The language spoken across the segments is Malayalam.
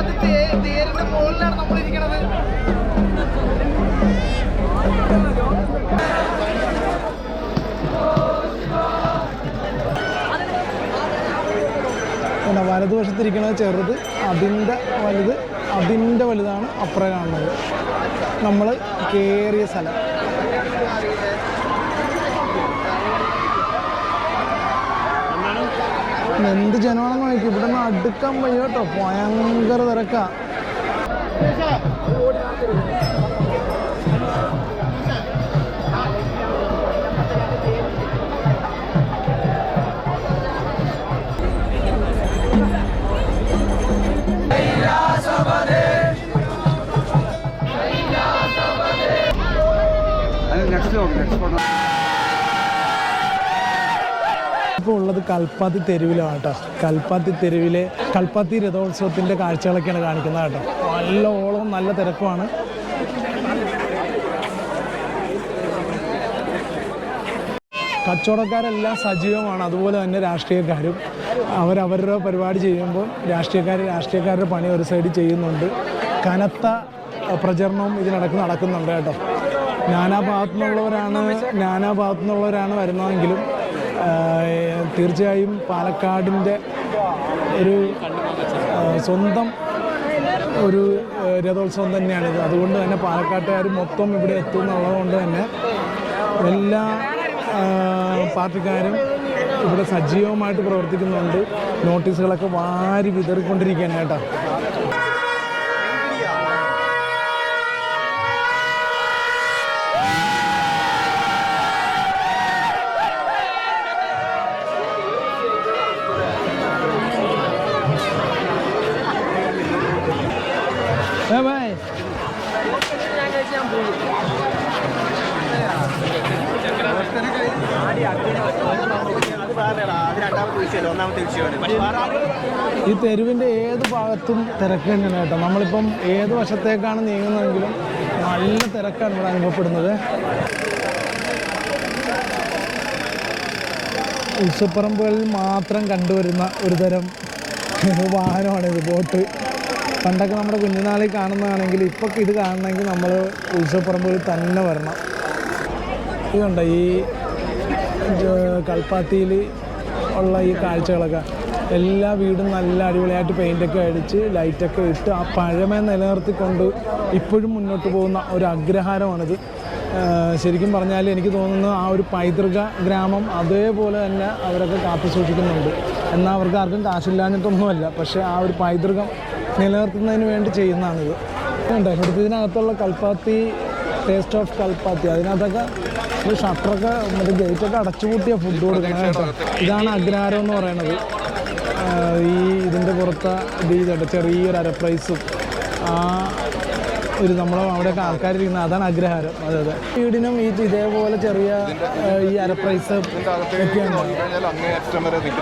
കൽപ്പാത്തി തേരിന്റെ മുകളിലാണ് നമ്മളിരിക്കണത്. വലതുവശത്തിരിക്കുന്നത് ചെറുത്, അതിൻ്റെ വലുതാണ് അപ്പുറം കാണുന്നത്. നമ്മൾ കയറിയ സ്ഥലം എന്ത് ജനമാണെന്ന് നോക്കി. ഇവിടെ നിന്ന് അടുക്കാൻ വയ്യ കേട്ടോ, ഭയങ്കര തിരക്കാ. ഇപ്പോൾ ഉള്ളത് കൽപ്പാത്തി തെരുവിലാണ് കേട്ടോ. കൽപ്പാത്തി തെരുവിലെ കൽപ്പാത്തി രഥോത്സവത്തിൻ്റെ കാഴ്ചകളൊക്കെയാണ് കാണിക്കുന്നത് കേട്ടോ. നല്ല ഓളവും നല്ല തിരക്കുമാണ്. കച്ചവടക്കാരെല്ലാം സജീവമാണ്, അതുപോലെ തന്നെ രാഷ്ട്രീയക്കാരും. അവരവരുടെ പരിപാടി ചെയ്യുമ്പോൾ രാഷ്ട്രീയക്കാരുടെ പണി ഒരു സൈഡിൽ ചെയ്യുന്നുണ്ട്. കനത്ത പ്രചരണവും ഇതിനിടയ്ക്ക് നടക്കുന്നുണ്ട് കേട്ടോ. നാനാ ഭാഗത്തു നിന്നുള്ളവരാണ് വരുന്നതെങ്കിലും തീർച്ചയായും പാലക്കാടിൻ്റെ ഒരു സ്വന്തം ഒരു രഥോത്സവം തന്നെയാണിത്. അതുകൊണ്ട് തന്നെ പാലക്കാട്ടുകാർ മൊത്തം ഇവിടെ എത്തുന്നുള്ളത് കൊണ്ട് തന്നെ എല്ലാ പാർട്ടിക്കാരും ഇവിടെ സജീവമായിട്ട് പ്രവർത്തിക്കുന്നുണ്ട്. നോട്ടീസുകളൊക്കെ വാരി വിതറിക്കൊണ്ടിരിക്കുകയാണ് കേട്ടോ. ഈ തെരുവിൻ്റെ ഏത് ഭാഗത്തും തിരക്ക് തന്നെയാണ് കേട്ടോ. നമ്മളിപ്പം ഏത് വശത്തേക്കാണ് നീങ്ങുന്നതെങ്കിലും നല്ല തിരക്കാണ് ഇവിടെ അനുഭവപ്പെടുന്നത്. ഉത്സവപ്പറമ്പുകളിൽ മാത്രം കണ്ടുവരുന്ന ഒരു തരം വാഹനമാണിത്, ബോട്ട്. പണ്ടൊക്കെ നമ്മുടെ കുഞ്ഞുനാളിൽ കാണുന്നതാണെങ്കിൽ ഇപ്പോൾ ഇത് കാണണമെങ്കിൽ നമ്മൾ ഉത്സവപ്പറമ്പുകളിൽ തന്നെ വരണം. ഇതുണ്ട് ഈ കൽപ്പാത്തിയിൽ ഉള്ള ഈ കാഴ്ചകളൊക്കെ. എല്ലാ വീടും നല്ല അടിപൊളിയായിട്ട് പെയിൻ്റൊക്കെ അടിച്ച് ലൈറ്റൊക്കെ ഇട്ട് ആ പഴമ നിലനിർത്തിക്കൊണ്ട് ഇപ്പോഴും മുന്നോട്ട് പോകുന്ന ഒരു അഗ്രഹാരമാണിത്. ശരിക്കും പറഞ്ഞാൽ എനിക്ക് തോന്നുന്നു ആ ഒരു പൈതൃക ഗ്രാമം അതേപോലെ തന്നെ അവരൊക്കെ കാത്തു സൂക്ഷിക്കുന്നുണ്ട്. എന്നാൽ അവർക്ക് ആർക്കും കാശില്ലാഞ്ഞിട്ടൊന്നുമല്ല, പക്ഷേ ആ ഒരു പൈതൃകം നിലനിർത്തുന്നതിന് വേണ്ടി ചെയ്യുന്നതാണിത്. ഉണ്ട് ഇവിടുത്തെ ഇതിനകത്തുള്ള കൽപ്പാത്തി ടേസ്റ്റ് ഓഫ് കൽപ്പാത്തി, അതിനകത്തൊക്കെ ഒരു ഷട്ടറൊക്കെ മറ്റേ ഗേറ്റൊക്കെ അടച്ചുപൂട്ടിയ ഫുഡ് കൊടുക്കണം കേട്ടോ. ഇതാണ് അഗ്രഹാരം എന്ന് പറയുന്നത്. ഇതിൻ്റെ പുറത്ത് ഇത് ചെറിയൊരു അരപ്രൈസും ആ ഒരു അവിടെയൊക്കെ ആൾക്കാരിരിക്കുന്ന അതാണ് അഗ്രഹാരം. അതെ വീടിനും ഇതേപോലെ ചെറിയ ഈ അരപ്രൈസ് ഒക്കെ ഉണ്ട്.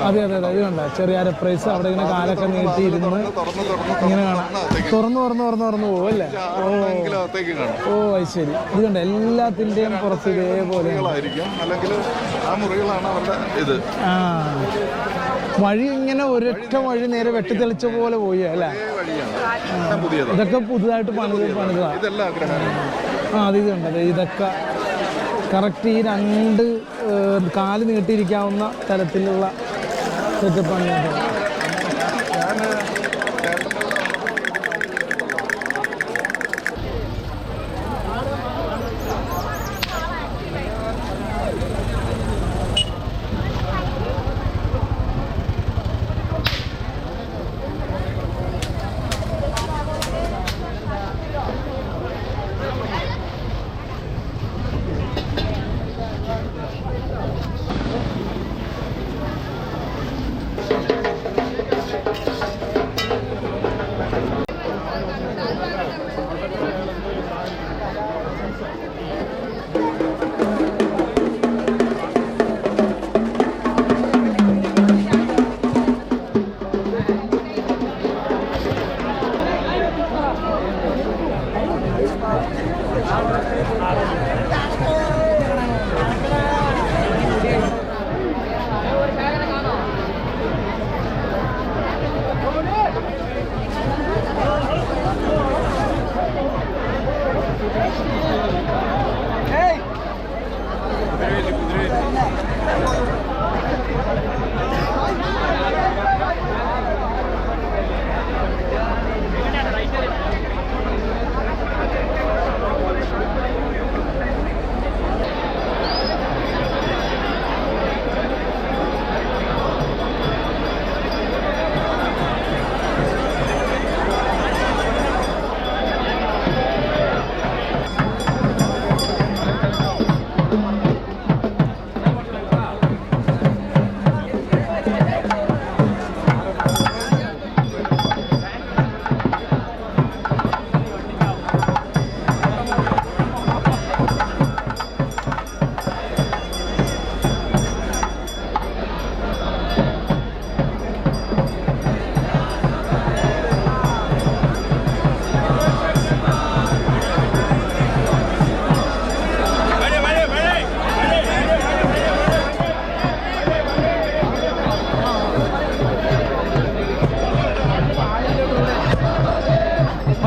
അതെ ഇത് കണ്ട ചെറിയ അരപ്രൈസ്. അവിടെ ഇങ്ങനെ കാലൊക്കെ നീട്ടിയിരുന്ന് ഇങ്ങനെ കാണാം. തുറന്നു പോകും അല്ലേ? ഓ അത് ശരി. ഇത് കണ്ട എല്ലാത്തിൻ്റെയും പുറത്ത് ഇതേപോലെ ആ വഴി ഇങ്ങനെ ഒരൊറ്റ വഴി നേരെ വെട്ടിത്തെളിച്ച പോലെ പോയി അല്ലേ? ഇതൊക്കെ പുതുതായിട്ട് പണിതാ. അത് കണ്ടത് ഇതൊക്കെ കറക്റ്റ് ഈ രണ്ട് കാല് നീട്ടിയിരിക്കാവുന്ന തരത്തിലുള്ള സെറ്റപ്പാണ്.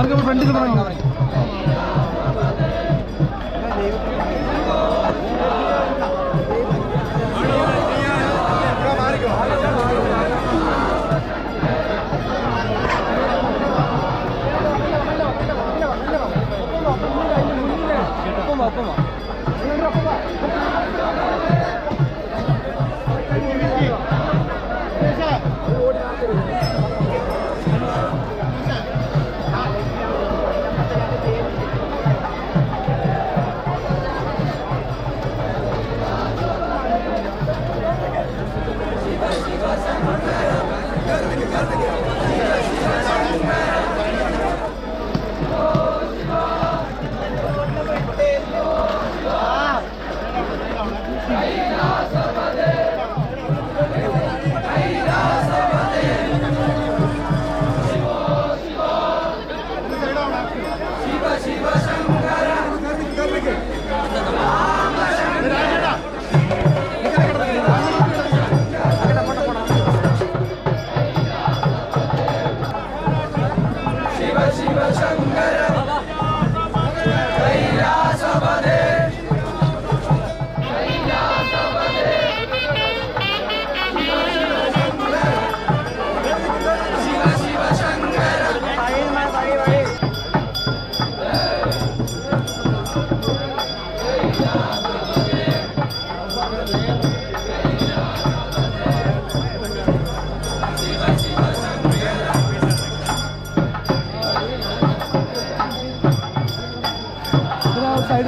ഫ്രണ്ടിൽ തുടങ്ങി.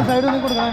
സൈഡ് ഒന്നും കൊടുക്കണേ.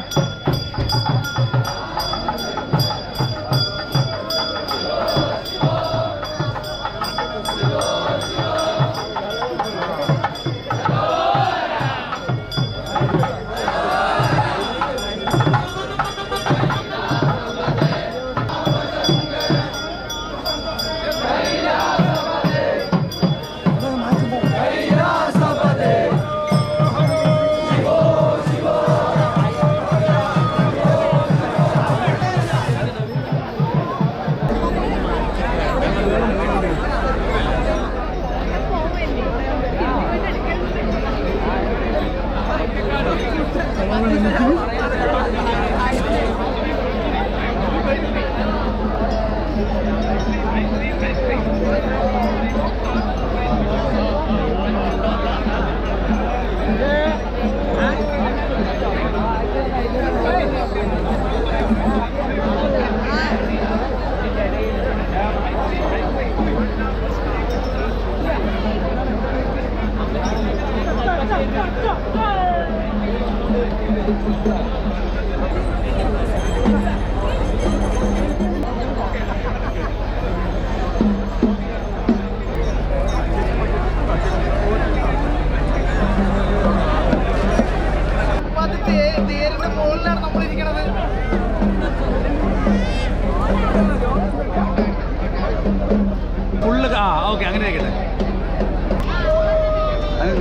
ഓക്കെ അങ്ങനെ ആയിക്കട്ടെ.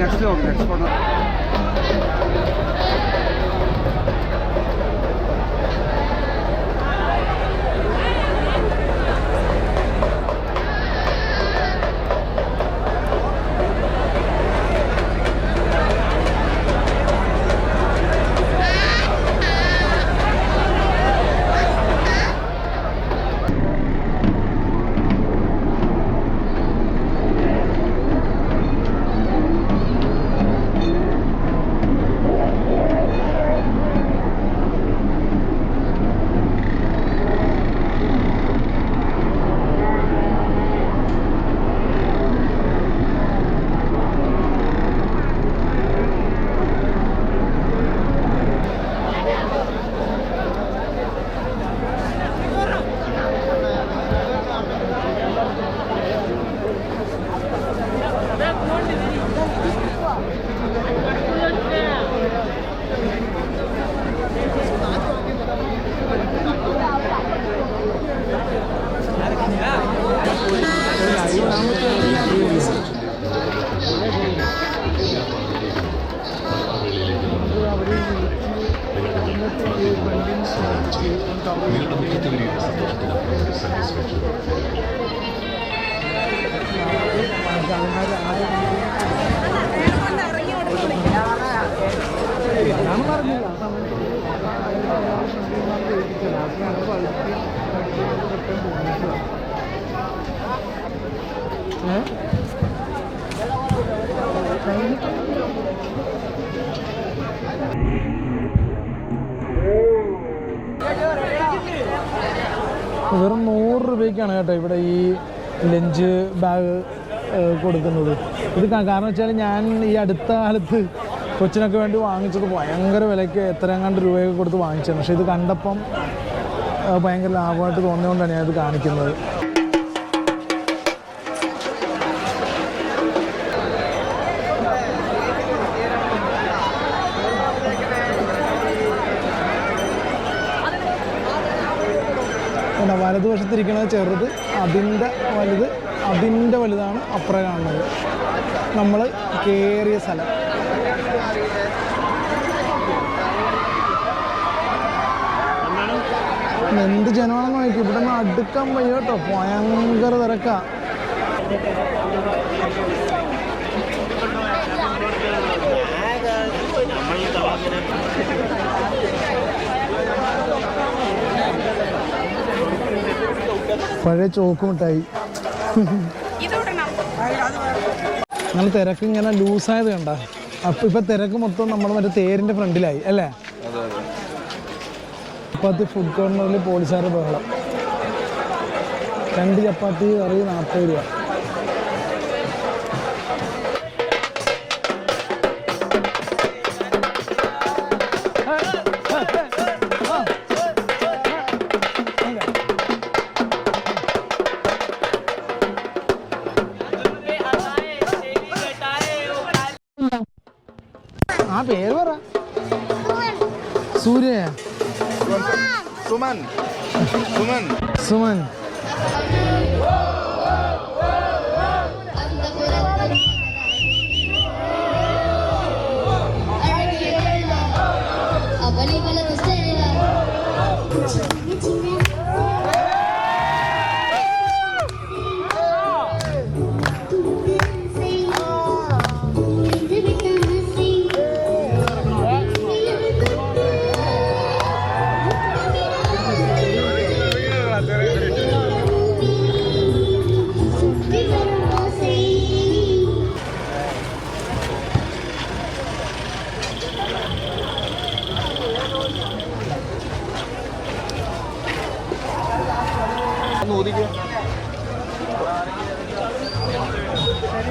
നെക്സ്റ്റ് ഇറങ്ങി ഞാൻ പറഞ്ഞില്ല വെറും 100 രൂപയ്ക്കാണ് കേട്ടോ ഇവിടെ ഈ ലഞ്ച് ബാഗ് കൊടുക്കുന്നത്. ഇത് കാരണം വെച്ചാൽ ഞാൻ ഈ അടുത്ത കാലത്ത് കൊച്ചിനൊക്കെ വേണ്ടി വാങ്ങിച്ചത് ഭയങ്കര വിലയ്ക്ക് എത്രയെങ്ങാണ്ട് രൂപയൊക്കെ കൊടുത്ത് വാങ്ങിച്ചത്. പക്ഷേ ഇത് കണ്ടപ്പം ഭയങ്കര ലാഭമായിട്ട് തോന്നിയതുകൊണ്ടാണ് ഞാനിത് കാണിക്കുന്നത്. പിന്നെ വലതുവശത്തിരിക്കുന്നത് ചെറുത്, അതിൻ്റെ വലുതാണ് അപ്പുറം കാണുന്നത്. നമ്മൾ കയറിയ സ്ഥലം. എന്ത് ജനമാണെന്ന് നോക്കി, ഇവിടെ നിന്ന് അടുക്കാൻ വയ്യ കേട്ടോ, ഭയങ്കര തിരക്കാ. പഴയ ചോക്കുമിട്ടായി. നിങ്ങൾ തിരക്ക് ഇങ്ങനെ ലൂസായത് കണ്ട. അപ്പം ഇപ്പം തിരക്ക് മൊത്തം നമ്മൾ മറ്റേ തേരിൻ്റെ ഫ്രണ്ടിലായി അല്ലേ? ചപ്പാത്തി ഫുഡ് കോർണറിൽ പോലീസുകാരുടെ ബഹളം. 2 ചപ്പാത്തി കറി 40 രൂപ. ആ പേര് പറ. സൂര്യ. സുമൻ. ഊതിക്കോ.